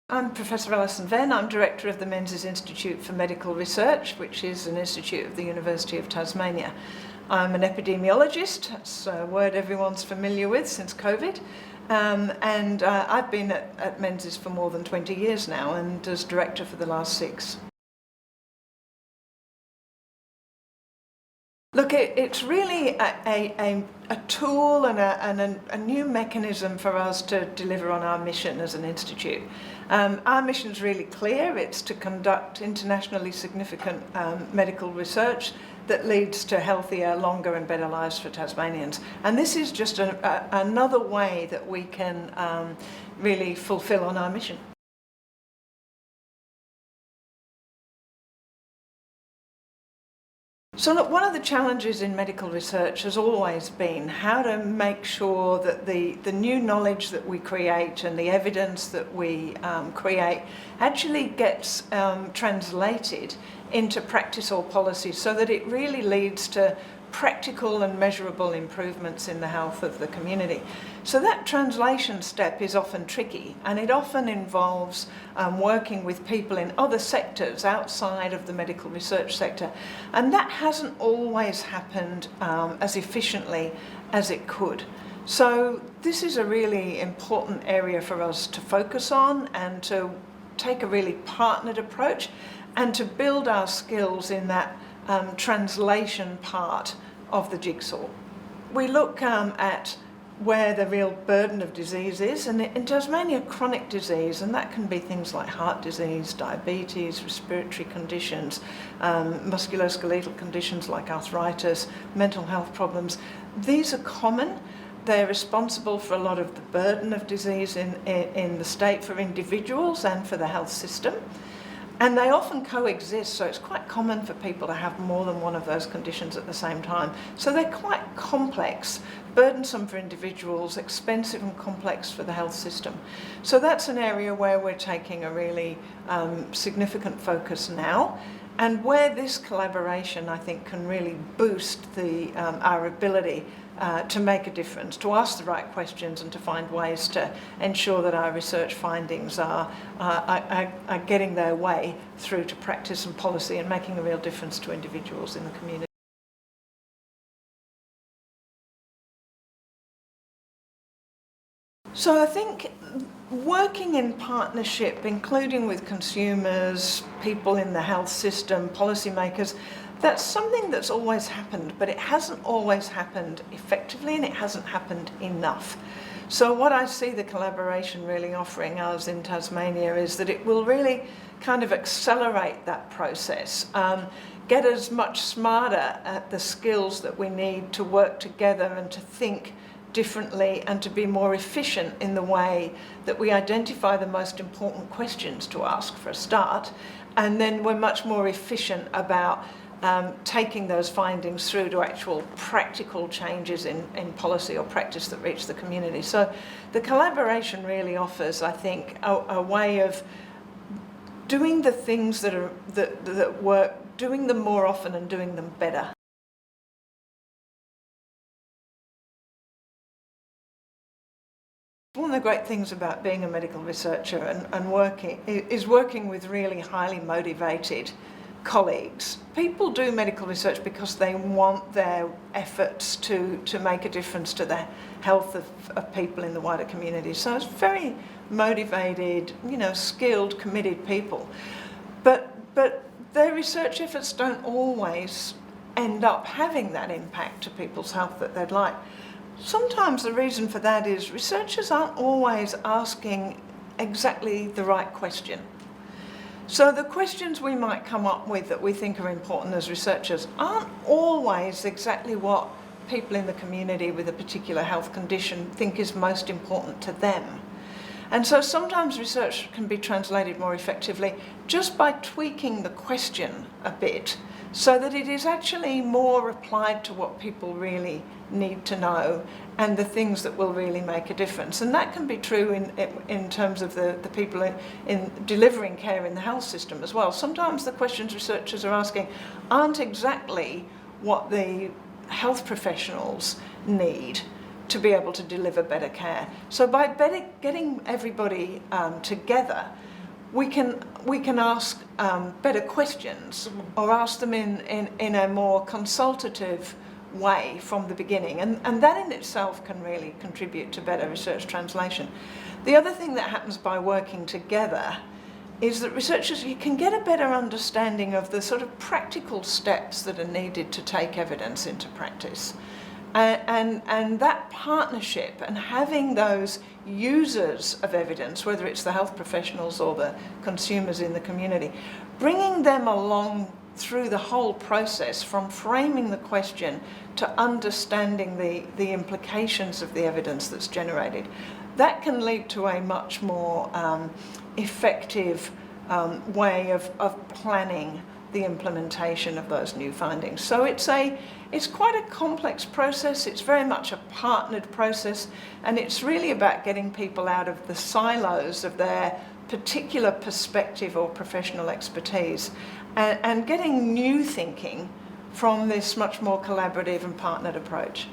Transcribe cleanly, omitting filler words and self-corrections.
I'm Professor Alison Venn. I'm Director of the Menzies Institute for Medical Research, which is an institute of the University of Tasmania. I'm an epidemiologist, that's a word everyone's familiar with since COVID, and I've been at Menzies for more than 20 years now and as Director for the last 6. Look, it's really a tool and a new mechanism for us to deliver on our mission as an institute. Our mission is really clear. It's to conduct internationally significant medical research that leads to healthier, longer and better lives for Tasmanians. And this is just another way that we can really fulfil on our mission. So look, one of the challenges in medical research has always been how to make sure that the new knowledge that we create and the evidence that we create actually gets translated into practice or policy so that it really leads to practical and measurable improvements in the health of the community. So that translation step is often tricky, and it often involves working with people in other sectors outside of the medical research sector, and that hasn't always happened as efficiently as it could. So this is a really important area for us to focus on and to take a really partnered approach and to build our skills in that translation part of the jigsaw. We look at where the real burden of disease is, and in Tasmania, chronic disease, and that can be things like heart disease, diabetes, respiratory conditions, musculoskeletal conditions like arthritis, mental health problems. These are common. They're responsible for a lot of the burden of disease in the state for individuals and for the health system. And they often coexist, so it's quite common for people to have more than one of those conditions at the same time. So they're quite complex, burdensome for individuals, expensive and complex for the health system. So that's an area where we're taking a really significant focus now, and where this collaboration, I think, can really boost our ability to make a difference, to ask the right questions and to find ways to ensure that our research findings are getting their way through to practice and policy and making a real difference to individuals in the community. So I think working in partnership, including with consumers, people in the health system, policymakers, that's something that's always happened, but it hasn't always happened effectively and it hasn't happened enough. So what I see the collaboration really offering us in Tasmania is that it will really kind of accelerate that process, get us much smarter at the skills that we need to work together and to think differently and to be more efficient in the way that we identify the most important questions to ask for a start, and then we're much more efficient about taking those findings through to actual practical changes in policy or practice that reach the community. So the collaboration really offers, I think, a way of doing the things that work, doing them more often and doing them better. One of the great things about being a medical researcher and working with really highly motivated colleagues. People do medical research because they want their efforts to make a difference to the health of people in the wider community. So it's very motivated, skilled, committed people. But their research efforts don't always end up having that impact to people's health that they'd like. Sometimes the reason for that is researchers aren't always asking exactly the right question. So the questions we might come up with that we think are important as researchers aren't always exactly what people in the community with a particular health condition think is most important to them. And so sometimes research can be translated more effectively just by tweaking the question a bit so that it is actually more applied to what people really need to know and the things that will really make a difference. And that can be true in terms of the people in delivering care in the health system as well. Sometimes the questions researchers are asking aren't exactly what the health professionals need to be able to deliver better care. So by getting everybody together we can ask better questions, or ask them in a more consultative way from the beginning, and that in itself can really contribute to better research translation. The other thing that happens by working together is that researchers, you can get a better understanding of the sort of practical steps that are needed to take evidence into practice. And that partnership and having those users of evidence, whether it's the health professionals or the consumers in the community, bringing them along through the whole process, from framing the question to understanding the implications of the evidence that's generated, that can lead to a much more effective way of planning the implementation of those new findings. So it's quite a complex process. It's very much a partnered process, and it's really about getting people out of the silos of their particular perspective or professional expertise, and getting new thinking from this much more collaborative and partnered approach.